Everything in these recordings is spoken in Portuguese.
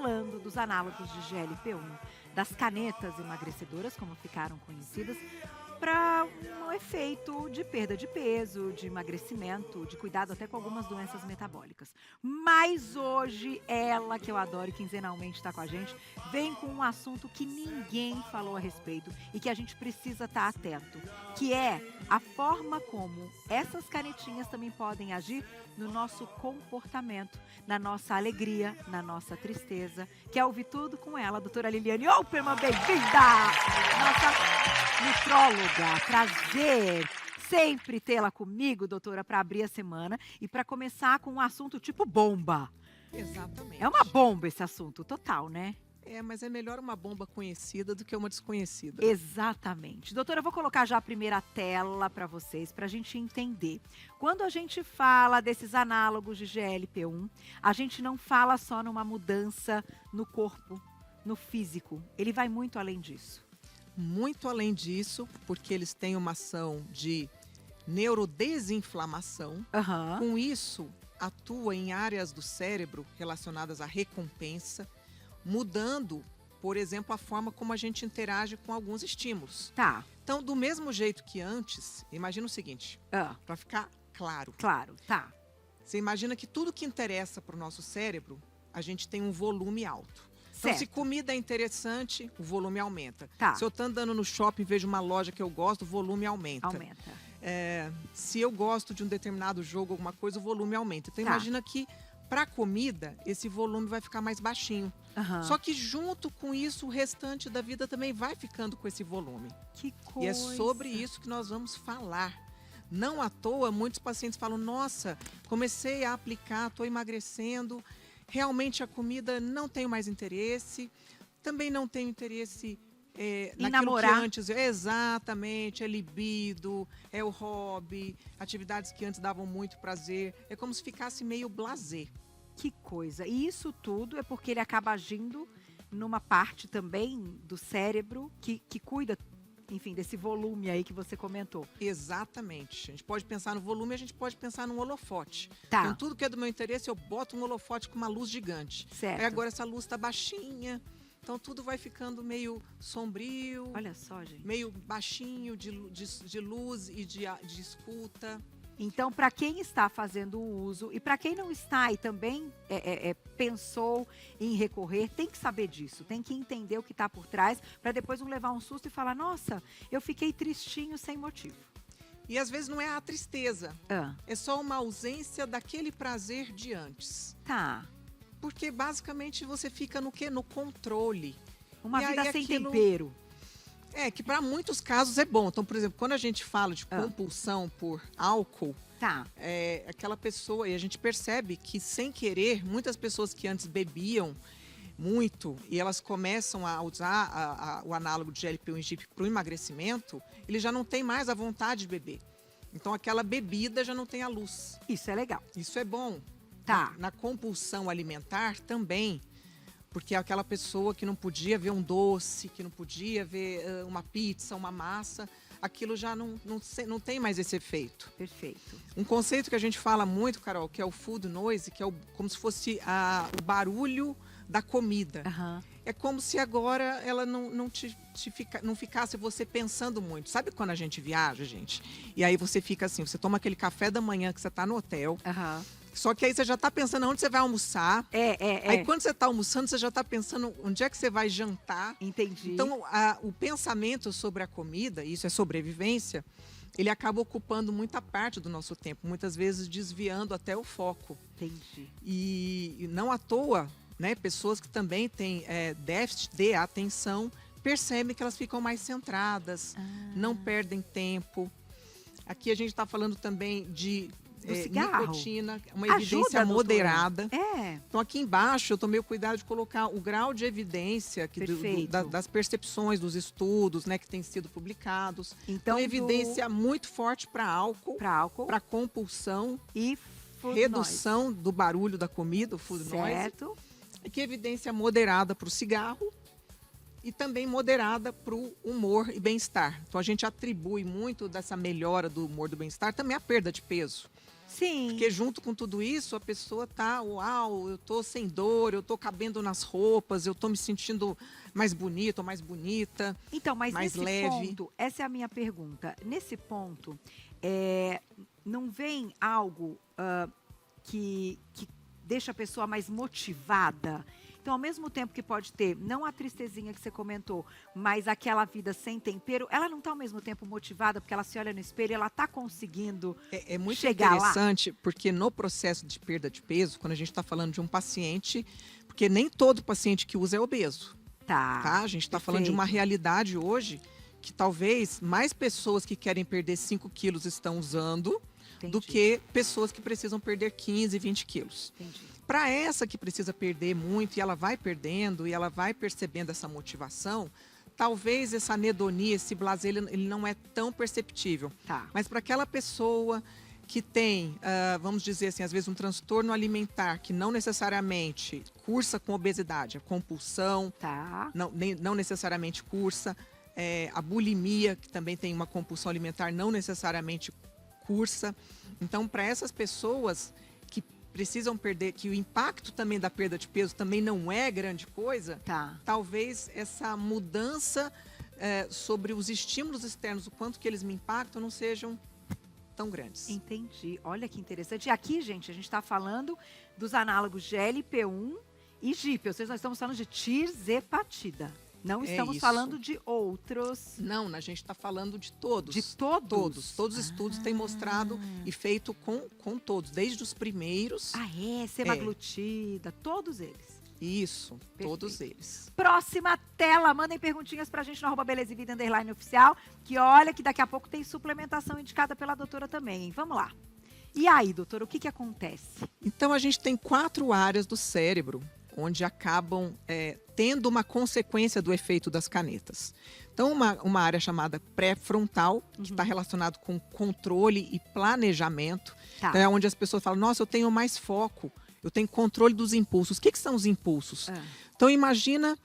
falando dos análogos de GLP-1, das canetas emagrecedoras, como ficaram conhecidas, para um efeito de perda de peso, de emagrecimento, de cuidado até com algumas doenças metabólicas. Mas hoje, ela, que eu adoro e quinzenalmente está com a gente, vem com um assunto que ninguém falou a respeito e que a gente precisa estar atento, que é a forma como essas canetinhas também podem agir no nosso comportamento, na nossa alegria, na nossa tristeza. Quer ouvir tudo com ela, a doutora Liliane Opperman, bem-vinda! Nossa nutróloga, prazer sempre tê-la comigo, doutora, para abrir a semana e para começar com um assunto tipo bomba. Exatamente. É uma bomba esse assunto, total, né? Mas é melhor uma bomba conhecida do que uma desconhecida. Exatamente. Doutora, eu vou colocar já a primeira tela para vocês, para a gente entender. Quando a gente fala desses análogos de GLP-1, a gente não fala só numa mudança no corpo, no físico. Ele vai muito além disso. Muito além disso, porque eles têm uma ação de neurodesinflamação. Aham. Com isso, atua em áreas do cérebro relacionadas à recompensa, mudando, por exemplo, a forma como a gente interage com alguns estímulos. Tá. Então, do mesmo jeito que antes, imagina o seguinte, para ficar claro. Claro, tá. Você imagina que tudo que interessa para o nosso cérebro, a gente tem um volume alto. Então, Certo. se comida é interessante, o volume aumenta. Tá. Se eu estou andando no shopping e vejo uma loja que eu gosto, o volume aumenta. Aumenta. Se eu gosto de um determinado jogo, alguma coisa, o volume aumenta. Então, Tá. imagina que para a comida, esse volume vai ficar mais baixinho. Aham. Só que junto com isso, o restante da vida também vai ficando com esse volume. Que E coisa. é sobre isso que nós vamos falar. Não à toa, muitos pacientes falam, nossa, comecei a aplicar, estou emagrecendo, realmente a comida não tenho mais interesse, também não tenho interesse naquilo namorar. que antes... Exatamente, é libido, é o hobby, atividades que antes davam muito prazer, é como se ficasse meio blasé. Que coisa. E isso tudo é porque ele acaba agindo numa parte também do cérebro que cuida, enfim, desse volume aí que você comentou. Exatamente. A gente pode pensar no volume, a gente pode pensar num holofote. Tá. Então, tudo que é do meu interesse, eu boto um holofote com uma luz gigante. Certo. Aí agora essa luz está baixinha, então tudo vai ficando meio sombrio, Olha só, gente. meio baixinho de luz e de escuta. Então, para quem está fazendo o uso e para quem não está e também pensou em recorrer, tem que saber disso, tem que entender o que está por trás, para depois não levar um susto e falar, nossa, eu fiquei tristinho sem motivo. E às vezes não é a tristeza, Ah, é só uma ausência daquele prazer de antes. tá. Porque basicamente você fica no quê? No controle. Uma E vida aí sem aquilo- tempero. Que para muitos casos é bom. Então, por exemplo, quando a gente fala de Ah. compulsão por álcool, Tá. aquela pessoa, e a gente percebe que sem querer, muitas pessoas que antes bebiam muito e elas começam a usar o análogo de GLP-1 e GIP para o emagrecimento, ele já não tem mais a vontade de beber. Então aquela bebida já não tem a luz. Isso é legal. Isso é bom. Tá. Na compulsão alimentar também, porque é aquela pessoa que não podia ver um doce, que não podia ver uma pizza, uma massa, aquilo já não tem mais esse efeito. Perfeito. Um conceito que a gente fala muito, Carol, que é o food noise, que é como se fosse o barulho da comida. Aham. É como se agora ela não ficasse você pensando muito. Sabe quando a gente viaja, gente? E aí você fica assim, você toma aquele café da manhã que você está no hotel, Aham. só que aí você já está pensando onde você vai almoçar. Aí quando você está almoçando, você já está pensando onde é que você vai jantar. Entendi. Então, o pensamento sobre a comida, isso é sobrevivência, ele acaba ocupando muita parte do nosso tempo, muitas vezes desviando até o foco. Entendi. E não à toa, né, pessoas que também têm déficit de atenção, percebem que elas ficam mais centradas, não perdem tempo. Aqui a gente está falando também de cigarro. nicotina, uma Ajuda, evidência doutora? moderada. Então, Então, aqui embaixo, eu tomei o cuidado de colocar o grau de evidência Perfeito. das percepções, dos estudos, né, que têm sido publicados. Então, Evidência muito forte para álcool, para álcool para compulsão, e food redução do barulho da comida, o food noise. noise. Certo. E que evidência moderada para o cigarro e também moderada para o humor e bem-estar. Então, a gente atribui muito dessa melhora do humor e do bem-estar também à perda de peso. Sim. Porque junto com tudo isso, a pessoa tá, uau, eu tô sem dor, eu tô cabendo nas roupas, eu tô me sentindo mais bonita ou mais bonita, Então, mas mais nesse leve. ponto, essa é a minha pergunta. Nesse ponto, não vem algo que deixa a pessoa mais motivada? Então, ao mesmo tempo que pode ter, não a tristezinha que você comentou, mas aquela vida sem tempero, ela não está ao mesmo tempo motivada, porque ela se olha no espelho e ela está conseguindo É muito chegar lá? interessante, porque no processo de perda de peso, quando a gente está falando de um paciente, porque nem todo paciente que usa é obeso, tá? A gente está falando de uma perfeito. realidade hoje que talvez mais pessoas que querem perder 5 quilos estão usando do Entendi, que pessoas que precisam perder 15, 20 quilos. entendi. Para essa que precisa perder muito e ela vai perdendo e ela vai percebendo essa motivação, talvez essa anedonia, esse blasé, ele não é tão perceptível. Tá, Mas para aquela pessoa que tem, vamos dizer assim, às vezes um transtorno alimentar que não necessariamente cursa com obesidade, a compulsão, tá. não necessariamente cursa, a bulimia, que também tem uma compulsão alimentar, não necessariamente cursa. Então, para essas pessoas que precisam perder, que o impacto também da perda de peso também não é grande coisa, Tá. talvez essa mudança sobre os estímulos externos, o quanto que eles me impactam, não sejam tão grandes. Entendi. Olha que interessante. E aqui, gente, a gente está falando dos análogos GLP-1 e GIP. Ou seja, nós estamos falando de tirzepatida. Não estamos isso. falando de outros. Não, a gente está falando de todos. De todos? Todos os estudos têm mostrado e feito com todos, desde os primeiros. Ah, semaglutida, todos eles. Isso, todos eles. Próxima tela, mandem perguntinhas pra gente no @belezevida _oficial, que olha que daqui a pouco tem suplementação indicada pela doutora também, hein? Vamos lá. E aí, doutora, o que acontece? Então, a gente tem 4 áreas do cérebro onde acabam tendo uma consequência do efeito das canetas. Então, uma área chamada pré-frontal, que está relacionado com controle e planejamento. Tá. Então, é onde as pessoas falam, nossa, eu tenho mais foco, eu tenho controle dos impulsos. O que são os impulsos? Então, imagina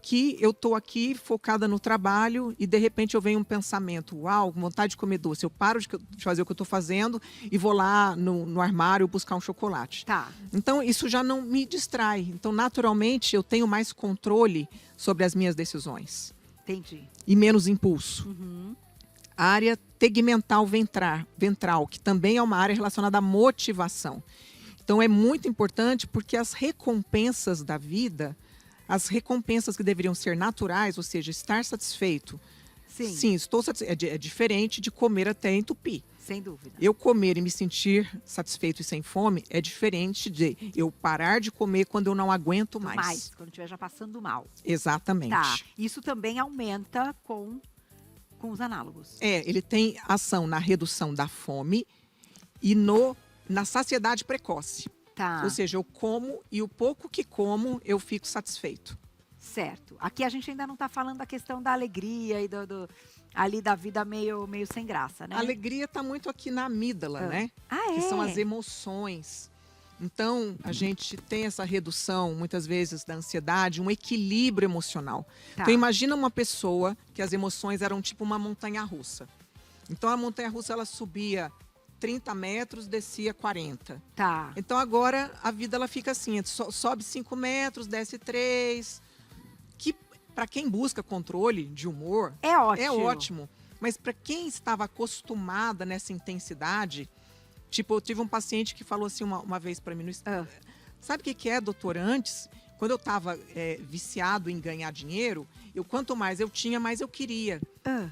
que eu estou aqui focada no trabalho e, de repente, eu venho um pensamento, uau, vontade de comer doce. Eu paro de fazer o que eu estou fazendo e vou lá no armário buscar um chocolate. Tá. Então, isso já não me distrai. Então, naturalmente, eu tenho mais controle sobre as minhas decisões. Entendi. E menos impulso. A área tegmental ventral, que também é uma área relacionada à motivação. Então, é muito importante porque as recompensas da vida, as recompensas que deveriam ser naturais, ou seja, estar satisfeito. Sim, estou satisfeito. É diferente de comer até entupir. Sem dúvida. Eu comer e me sentir satisfeito e sem fome é diferente de eu parar de comer quando eu não aguento mais. Quando estiver já passando mal. Exatamente. Tá. Isso também aumenta com os análogos. Ele tem ação na redução da fome e na saciedade precoce. Tá. Ou seja, eu como e o pouco que como eu fico satisfeito. Certo. Aqui a gente ainda não está falando da questão da alegria e ali da vida meio sem graça, né? A alegria está muito aqui na amígdala, né? Ah, Que são as emoções. Então, a gente tem essa redução, muitas vezes, da ansiedade, um equilíbrio emocional. Tá. Então, imagina uma pessoa que as emoções eram tipo uma montanha-russa. Então, a montanha-russa, ela subia 30 metros, descia 40. Tá. Então, agora, a vida ela fica assim, sobe 5 metros, desce 3. Que, para quem busca controle de humor, É ótimo. é ótimo. Mas para quem estava acostumada nessa intensidade, tipo, eu tive um paciente que falou assim uma vez para mim, sabe o que é, doutor? Antes, quando eu estava viciado em ganhar dinheiro, quanto mais eu tinha, mais eu queria.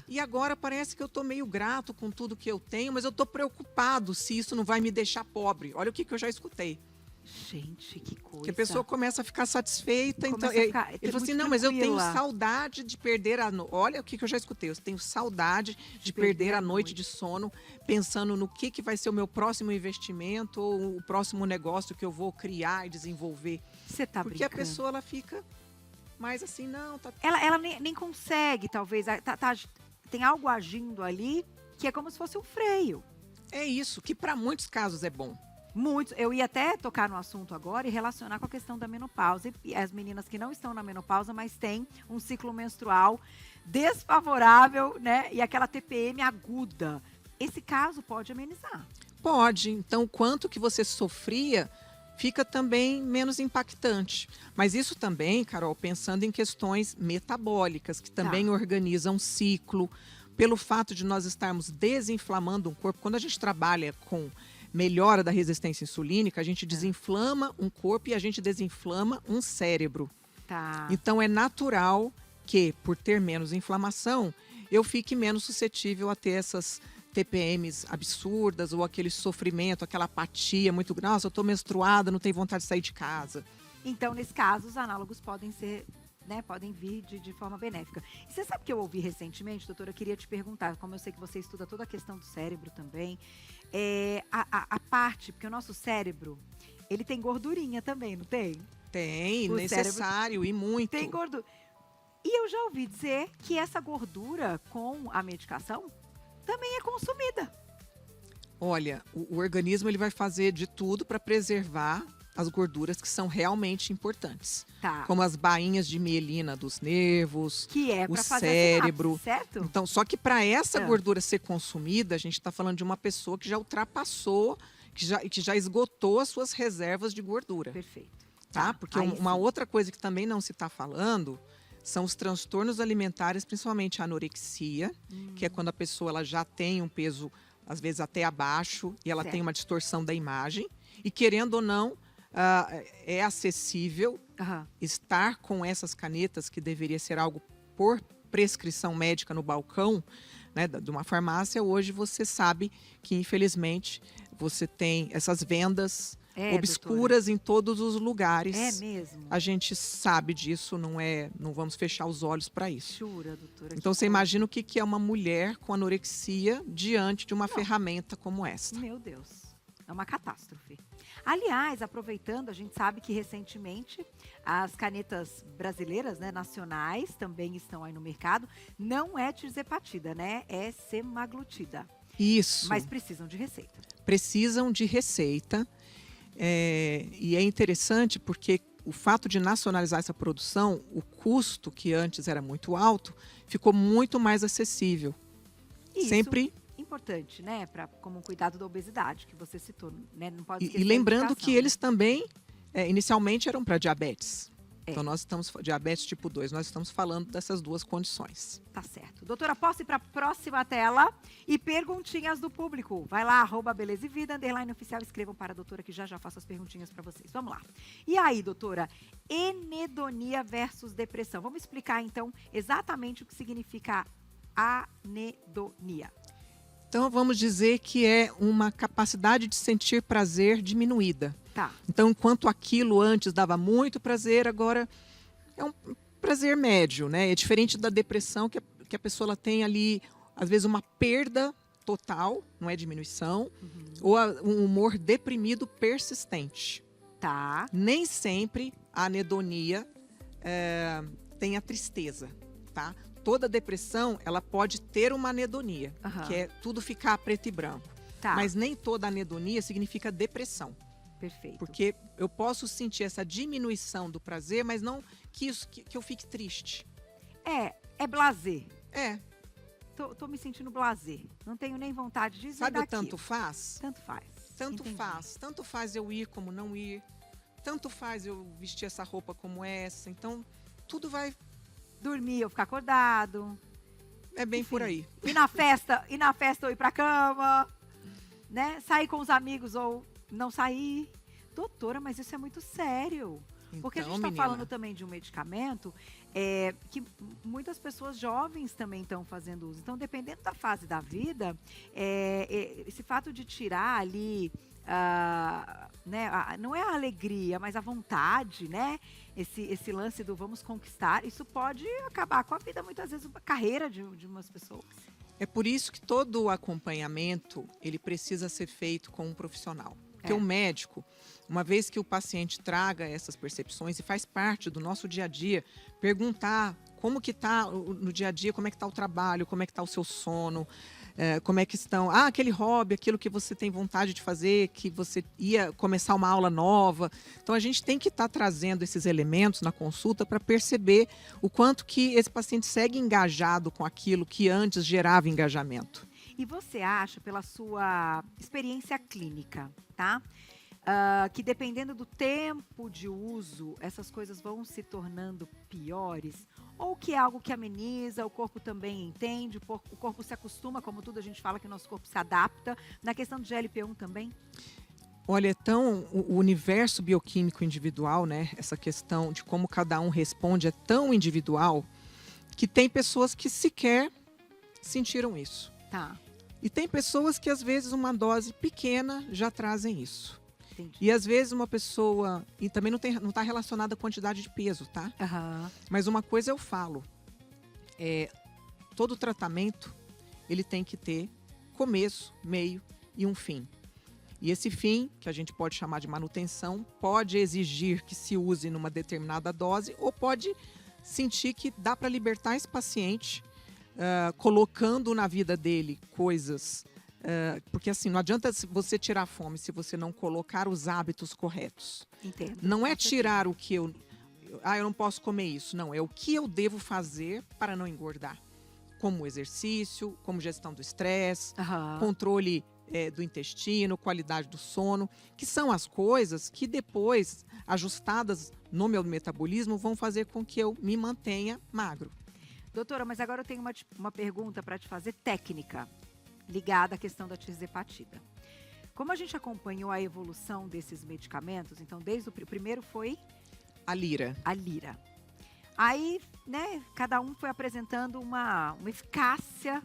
E agora parece que eu estou meio grato com tudo que eu tenho, mas eu estou preocupado se isso não vai me deixar pobre. Olha o que eu já escutei. Gente, que coisa. Que a pessoa começa a ficar satisfeita. Então, ele falou assim, não, mas eu tenho saudade de perder a noite. Olha o que eu já escutei. Eu tenho saudade de perder a noite de sono, pensando no que vai ser o meu próximo investimento ou o próximo negócio que eu vou criar e desenvolver. Você tá Porque brincando. a pessoa, ela fica mais assim, não... Tá... Ela nem consegue, talvez. Tem algo agindo ali que é como se fosse um freio. É isso, que para muitos casos é bom. Muitos. Eu ia até tocar no assunto agora e relacionar com a questão da menopausa. E as meninas que não estão na menopausa, mas têm um ciclo menstrual desfavorável, né? E aquela TPM aguda. Esse caso pode amenizar. Pode. Então, o quanto que você sofria fica também menos impactante. Mas isso também, Carol, pensando em questões metabólicas, que também organizam um ciclo, pelo fato de nós estarmos desinflamando um corpo. Quando a gente trabalha com melhora da resistência insulínica, a gente desinflama um corpo e a gente desinflama um cérebro. Tá. Então, é natural que, por ter menos inflamação, eu fique menos suscetível a ter essas TPMs absurdas ou aquele sofrimento, aquela apatia muito grande. Nossa, eu estou menstruada, não tenho vontade de sair de casa. Então, nesse caso, os análogos podem ser, né, podem vir de forma benéfica. E você sabe que eu ouvi recentemente, doutora, eu queria te perguntar, como eu sei que você estuda toda a questão do cérebro também, a parte, porque o nosso cérebro, ele tem gordurinha também, não tem? Tem, O necessário e muito. Tem gordura. E eu já ouvi dizer que essa gordura com a medicação também é consumida. Olha, o organismo ele vai fazer de tudo para preservar as gorduras que são realmente importantes. Tá. Como as bainhas de mielina dos nervos, Que é o para fazer cérebro. a sinapse, certo? Então, só que para essa gordura ser consumida, a gente está falando de uma pessoa que já ultrapassou, que já esgotou as suas reservas de gordura. Perfeito. Tá? Porque uma outra coisa que também não se está falando são os transtornos alimentares, principalmente a anorexia, que é quando a pessoa ela já tem um peso, às vezes até abaixo, e ela tem uma distorção da imagem. E querendo ou não, é acessível estar com essas canetas, que deveria ser algo por prescrição médica no balcão, né, de uma farmácia. Hoje você sabe que, infelizmente, você tem essas vendas obscuras, doutora, em todos os lugares. É mesmo? A gente sabe disso, não vamos fechar os olhos para isso. Jura, doutora? Então você imagina o que é uma mulher com anorexia diante de uma ferramenta como esta. Meu Deus, é uma catástrofe. Aliás, aproveitando, a gente sabe que recentemente as canetas brasileiras, né, nacionais, também estão aí no mercado. Não é tirzepatida, né? É semaglutida. Isso. Mas precisam de receita. Precisam de receita. E é interessante porque o fato de nacionalizar essa produção, o custo, que antes era muito alto, ficou muito mais acessível. Isso, sempre importante, né? Como cuidado da obesidade, que você citou, né? Não pode esquecer e lembrando que né? eles também, inicialmente, eram para diabetes. Então, nós estamos, diabetes tipo 2, nós estamos falando dessas duas condições. Tá certo. Doutora, posso ir para a próxima tela? E perguntinhas do público. Vai lá, @Beleza e Vida, _oficial, escrevam para a doutora que já faço as perguntinhas para vocês. Vamos lá. E aí, doutora, anedonia versus depressão. Vamos explicar, então, exatamente o que significa anedonia. Então, vamos dizer que é uma capacidade de sentir prazer diminuída. Tá. Então, enquanto aquilo antes dava muito prazer, agora é um prazer médio, né? É diferente da depressão, que a pessoa ela tem ali, às vezes, uma perda total, não é diminuição, ou um humor deprimido persistente. Tá. Nem sempre a anedonia tem a tristeza, tá? Toda depressão, ela pode ter uma anedonia, que é tudo ficar preto e branco. Tá. Mas nem toda anedonia significa depressão. Perfeito. Porque eu posso sentir essa diminuição do prazer, mas não que eu fique triste. É blasé. É. Tô me sentindo blasé. Não tenho nem vontade de Sabe o tanto faz? Tanto faz. Tanto Entendi. faz. Tanto faz eu ir como não ir. Tanto faz eu vestir essa roupa como essa. Então, tudo vai... Dormir ou ficar acordado. É bem por aí. Ir na festa ou ir pra cama. Né? Sair com os amigos ou não sair. Doutora, mas isso é muito sério. Porque Então, a gente está menina, falando também de um medicamento que muitas pessoas jovens também estão fazendo uso. Então, dependendo da fase da vida, esse fato de tirar ali, né, não é a alegria, mas a vontade, né? Esse lance do vamos conquistar, isso pode acabar com a vida, muitas vezes, a carreira de umas pessoas. É por isso que todo o acompanhamento, ele precisa ser feito com um profissional. Porque o médico, uma vez que o paciente traga essas percepções e faz parte do nosso dia a dia, perguntar como que está no dia a dia, como é que está o trabalho, como é que está o seu sono, como é que estão, aquele hobby, aquilo que você tem vontade de fazer, que você ia começar uma aula nova. Então, a gente tem que estar trazendo esses elementos na consulta para perceber o quanto que esse paciente segue engajado com aquilo que antes gerava engajamento. E você acha, pela sua experiência clínica, tá? Que dependendo do tempo de uso, essas coisas vão se tornando piores? Ou que é algo que ameniza, o corpo também entende, o corpo se acostuma, como tudo a gente fala que o nosso corpo se adapta. Na questão do GLP-1 também? Olha, então o universo bioquímico individual, né? Essa questão de como cada um responde é tão individual que tem pessoas que sequer sentiram isso. Tá, E tem pessoas que às vezes uma dose pequena já trazem isso. entendi. E às vezes uma pessoa, e também não está relacionada à quantidade de peso, tá? Aham, Mas uma coisa eu falo, todo tratamento ele tem que ter começo, meio e um fim. E esse fim, que a gente pode chamar de manutenção, pode exigir que se use numa determinada dose ou pode sentir que dá para libertar esse paciente, colocando na vida dele coisas. Porque assim, não adianta você tirar a fome se você não colocar os hábitos corretos. entendo. Não é Com certeza. tirar o que eu não posso comer isso. Não, é o que eu devo fazer para não engordar. Como exercício, como gestão do estresse, Aham, controle do intestino, qualidade do sono, que são as coisas que depois, ajustadas no meu metabolismo, vão fazer com que eu me mantenha magro. doutora, mas agora eu tenho uma pergunta para te fazer técnica, ligada à questão da tirzepatida. Como a gente acompanhou a evolução desses medicamentos, então desde o primeiro foi A lira. a lira. Aí, né, cada um foi apresentando uma eficácia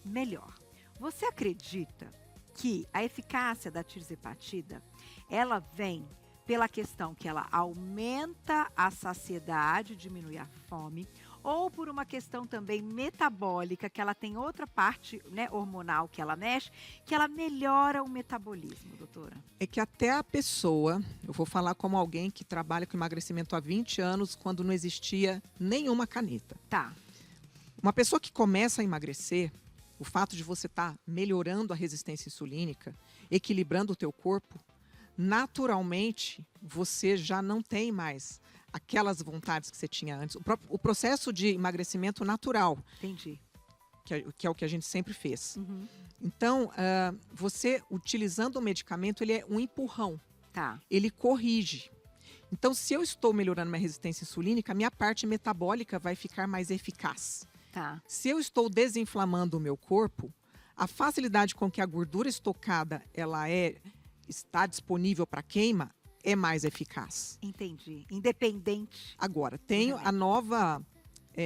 melhor. Você acredita que a eficácia da tirzepatida, ela vem pela questão que ela aumenta a saciedade, diminui a fome, ou por uma questão também metabólica, que ela tem outra parte, né, hormonal que ela mexe, que ela melhora o metabolismo, doutora? É que até a pessoa, eu vou falar como alguém que trabalha com emagrecimento há 20 anos, quando não existia nenhuma caneta. Tá, Uma pessoa que começa a emagrecer, o fato de você estar melhorando a resistência insulínica, equilibrando o teu corpo, naturalmente você já não tem mais aquelas vontades que você tinha antes. O processo de emagrecimento natural, entendi. que é o que a gente sempre fez. Uhum. Então, você utilizando o medicamento, ele é um empurrão, Tá, ele corrige. Então, se eu estou melhorando minha resistência insulínica, a minha parte metabólica vai ficar mais eficaz. tá, Se eu estou desinflamando o meu corpo, a facilidade com que a gordura estocada está disponível para queima é mais eficaz. entendi. Independente. Agora, tenho a nova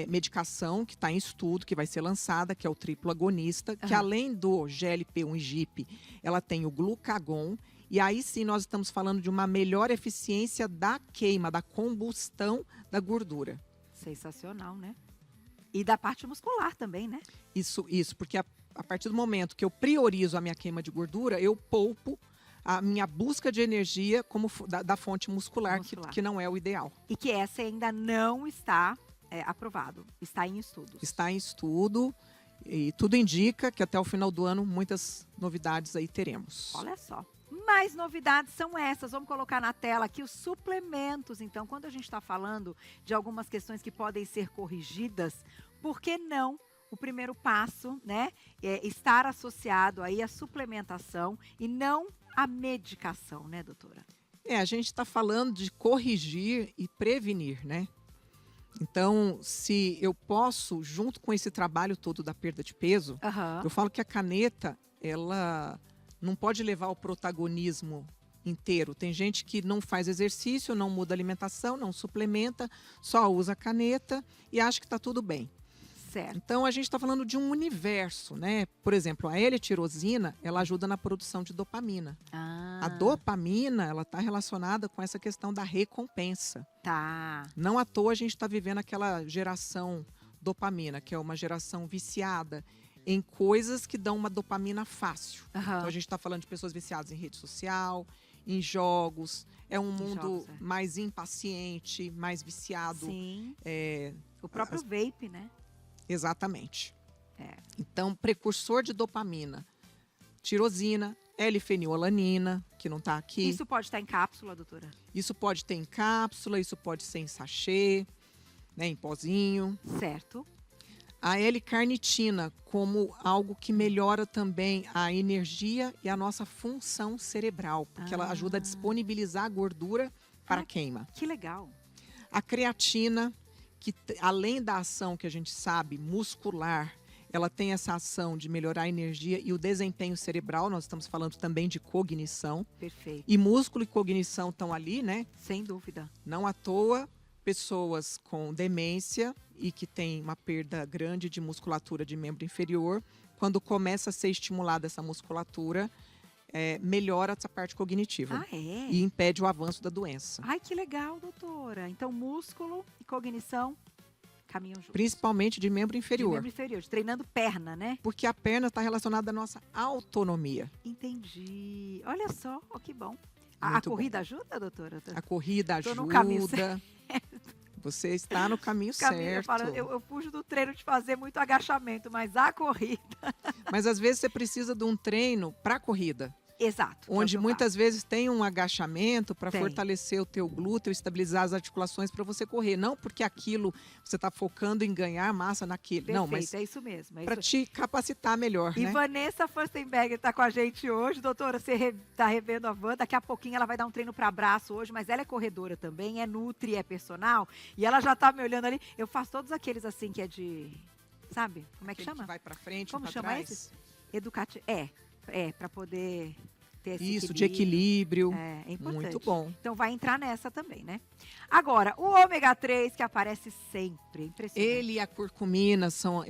medicação que está em estudo, que vai ser lançada, que é o triplo agonista, que Aham. além do GLP-1 e GIP, ela tem o glucagon. E aí sim nós estamos falando de uma melhor eficiência da queima, da combustão da gordura. Sensacional, né? E da parte muscular também, né? Isso, porque a partir do momento que eu priorizo a minha queima de gordura, eu poupo a minha busca de energia como da fonte muscular. Que não é o ideal. E que essa ainda não está aprovado, está em estudos. Está em estudo e tudo indica que até o final do ano muitas novidades aí teremos. Olha só. Mais novidades são essas. Vamos colocar na tela aqui os suplementos. Então, quando a gente está falando de algumas questões que podem ser corrigidas, por que não o primeiro passo, né, é estar associado aí à suplementação e não à medicação, né, doutora? A gente está falando de corrigir e prevenir, né? Então, se eu posso, junto com esse trabalho todo da perda de peso, Aham. eu falo que a caneta, ela não pode levar o protagonismo inteiro. Tem gente que não faz exercício, não muda alimentação, não suplementa, só usa a caneta e acha que está tudo bem. Certo. Então, a gente está falando de um universo, né? Por exemplo, a L-tirosina, ela ajuda na produção de dopamina. Ah, A dopamina, ela está relacionada com essa questão da recompensa. tá. Não à toa a gente está vivendo aquela geração dopamina, que é uma geração viciada em coisas que dão uma dopamina fácil. Aham. Então, a gente está falando de pessoas viciadas em rede social, em jogos. É um mundo jogos, mais impaciente, mais viciado. Sim. É, O próprio vape, né? exatamente. É. Então, precursor de dopamina, tirosina, L-fenilalanina, que não está aqui. Isso pode estar em cápsula, doutora? Isso pode ter em cápsula, isso pode ser em sachê, né, em pozinho. Certo. A L-carnitina como algo que melhora também a energia e a nossa função cerebral, porque ela ajuda a disponibilizar a gordura para a queima. Que legal. A creatina, que além da ação que a gente sabe muscular, ela tem essa ação de melhorar a energia e o desempenho cerebral. Nós estamos falando também de cognição. Perfeito. E músculo e cognição estão ali, né? Sem dúvida. Não à toa, pessoas com demência e que têm uma perda grande de musculatura de membro inferior, quando começa a ser estimulada essa musculatura, melhora essa parte cognitiva. Ah, é? E impede o avanço da doença. Ai, que legal, doutora. Então, músculo e cognição caminham juntos. Principalmente de membro De inferior. membro inferior, treinando perna, né? Porque a perna está relacionada à nossa autonomia. Entendi. Olha só, ó, que bom. A Muito bom. corrida ajuda, doutora? A corrida Tô ajuda. no caminho Você está no caminho Caminho, certo. eu fujo do treino de fazer muito agachamento, mas a corrida... Mas às vezes você precisa de um treino para corrida. Exato. Onde muitas vezes tem um agachamento para Tem. fortalecer o teu glúteo, estabilizar as articulações para você correr. Não porque aquilo você está focando em ganhar massa naquilo. Perfeito, Não, mas é isso mesmo. para te capacitar melhor, E né? Vanessa Furstenberger está com a gente hoje. Doutora, você está revendo a Van. Daqui a pouquinho ela vai dar um treino para braço hoje, mas ela é corredora também, é nutri, é personal. E ela já está me olhando ali. Eu faço todos aqueles assim que é de... Sabe? Como é que Aquele chama? vai para frente, Como para chama trás. esses? Educativo. Para poder ter esse Isso, de equilíbrio. É importante. Muito bom. Então vai entrar nessa também, né? Agora, o ômega 3 que aparece sempre, impressionante. Ele e a curcumina são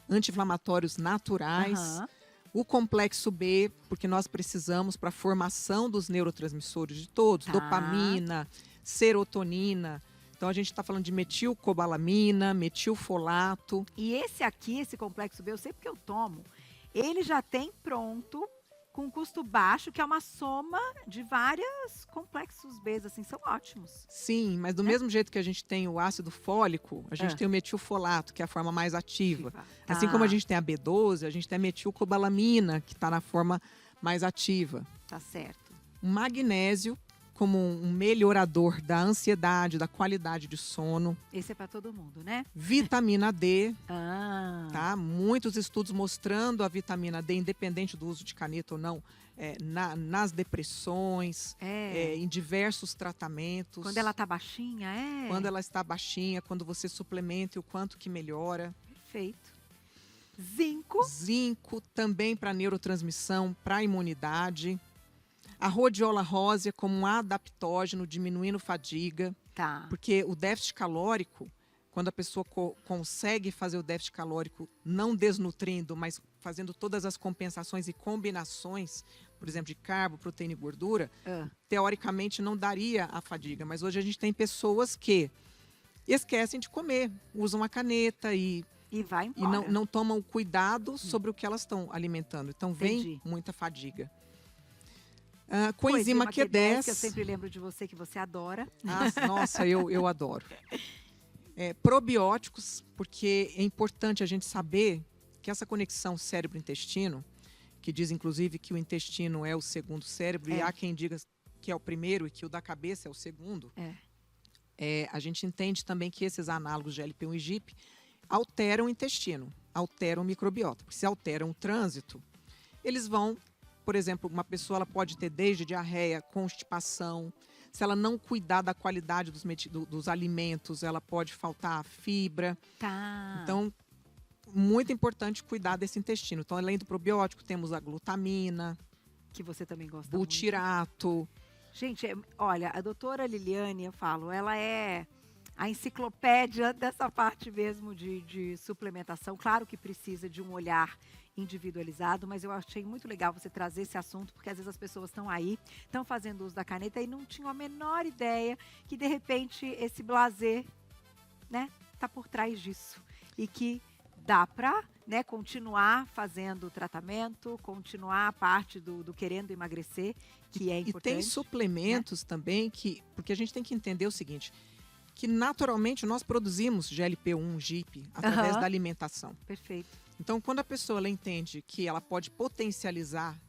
anti-inflamatórios naturais. Aham. O complexo B, porque nós precisamos para a formação dos neurotransmissores de todos, Tá. dopamina, serotonina. Então a gente está falando de metilcobalamina, metilfolato. E esse aqui, esse complexo B, eu sei porque eu tomo, ele já tem pronto, com custo baixo, que é uma soma de vários complexos B, assim, são ótimos. Sim, mas do mesmo jeito que a gente tem o ácido fólico, a gente Ah. tem o metilfolato, que é a forma mais ativa. Tá. Assim como a gente tem a B12, a gente tem a metilcobalamina, que está na forma mais ativa. Tá certo. O magnésio, como um melhorador da ansiedade, da qualidade de sono. Esse é para todo mundo, né? Vitamina D, Ah, tá? Muitos estudos mostrando a vitamina D, independente do uso de caneta ou não, nas depressões, em diversos tratamentos. quando ela tá baixinha, Quando ela está baixinha, quando você suplementa e o quanto que melhora. Perfeito. Zinco. Zinco também para neurotransmissão, para imunidade. A rhodiola rósea como um adaptógeno, diminuindo fadiga. Tá. Porque o déficit calórico, quando a pessoa consegue fazer o déficit calórico não desnutrindo, mas fazendo todas as compensações e combinações, por exemplo, de carbo, proteína e gordura, teoricamente não daria a fadiga. Mas hoje a gente tem pessoas que esquecem de comer, usam a caneta e vai e embora. não tomam cuidado sobre o que elas estão alimentando. Então vem Entendi. muita fadiga. Coenzima Q10. Que eu sempre lembro de você, que você adora. Nossa, eu adoro. Probióticos, porque é importante a gente saber que essa conexão cérebro-intestino, que diz inclusive que o intestino é o segundo cérebro, e há quem diga que é o primeiro e que o da cabeça é o segundo, a gente entende também que esses análogos de GLP-1 e GIP alteram o intestino, alteram o microbiota. Porque se alteram o trânsito, eles vão, por exemplo, uma pessoa ela pode ter desde diarreia, constipação. Se ela não cuidar da qualidade dos alimentos, ela pode faltar fibra. Tá. Então, muito importante cuidar desse intestino. Então, além do probiótico, temos a glutamina, que você também gosta butirato. Gente, olha, a doutora Liliane, eu falo, ela é a enciclopédia dessa parte mesmo de suplementação. Claro que precisa de um olhar individualizado, mas eu achei muito legal você trazer esse assunto, porque às vezes as pessoas estão aí, estão fazendo uso da caneta e não tinham a menor ideia que, de repente, esse blazer, né, tá por trás disso. E que dá para, né, continuar fazendo o tratamento, continuar a parte do querendo emagrecer, que é importante. E tem suplementos também porque a gente tem que entender o seguinte, que naturalmente nós produzimos GLP-1, GIP, através da alimentação. Perfeito. Então, quando a pessoa ela entende que ela pode potencializar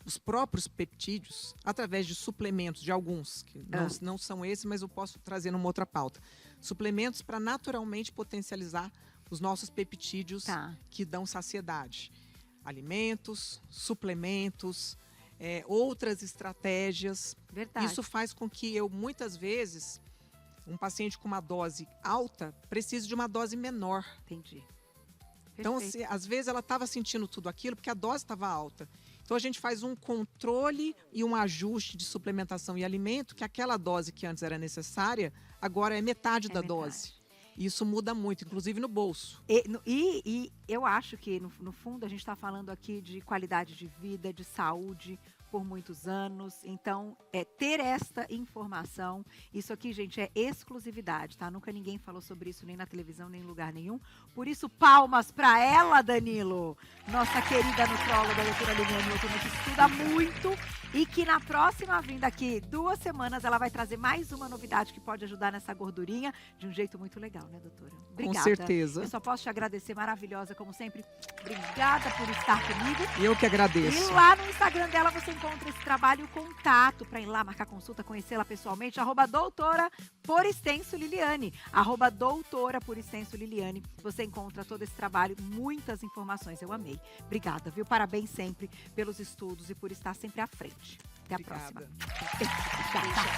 os próprios peptídeos através de suplementos, de alguns, que não são esses, mas eu posso trazer numa outra pauta. Suplementos para naturalmente potencializar os nossos peptídeos Tá. que dão saciedade. Alimentos, suplementos, outras estratégias. Verdade. Isso faz com que muitas vezes, um paciente com uma dose alta precise de uma dose menor. Entendi. Então, Perfeito. às vezes, ela estava sentindo tudo aquilo porque a dose estava alta. Então, a gente faz um controle e um ajuste de suplementação e alimento, que aquela dose que antes era necessária, agora é metade da metade. dose. E isso muda muito, inclusive no bolso. E eu acho que, no fundo, a gente está falando aqui de qualidade de vida, de saúde por muitos anos. Então, ter esta informação, isso aqui, gente, é exclusividade, tá? Nunca ninguém falou sobre isso, nem na televisão, nem em lugar nenhum. Por isso, palmas para ela, Danilo, nossa querida nutróloga, doutora Liliane Ottoni, que estuda muito e que na próxima vinda aqui, 2 semanas, ela vai trazer mais uma novidade que pode ajudar nessa gordurinha de um jeito muito legal, né, doutora? Obrigada. Com certeza. Eu só posso te agradecer, maravilhosa, como sempre. Obrigada por estar comigo. E eu que agradeço. E lá no Instagram dela você encontra esse trabalho, o contato para ir lá marcar consulta, conhecê-la pessoalmente, @doutora por extenso Liliane, @doutora por extenso Liliane. Você encontra todo esse trabalho, muitas informações. Eu amei. Obrigada, viu? Parabéns sempre pelos estudos e por estar sempre à frente. Até a Obrigada. próxima. Obrigada.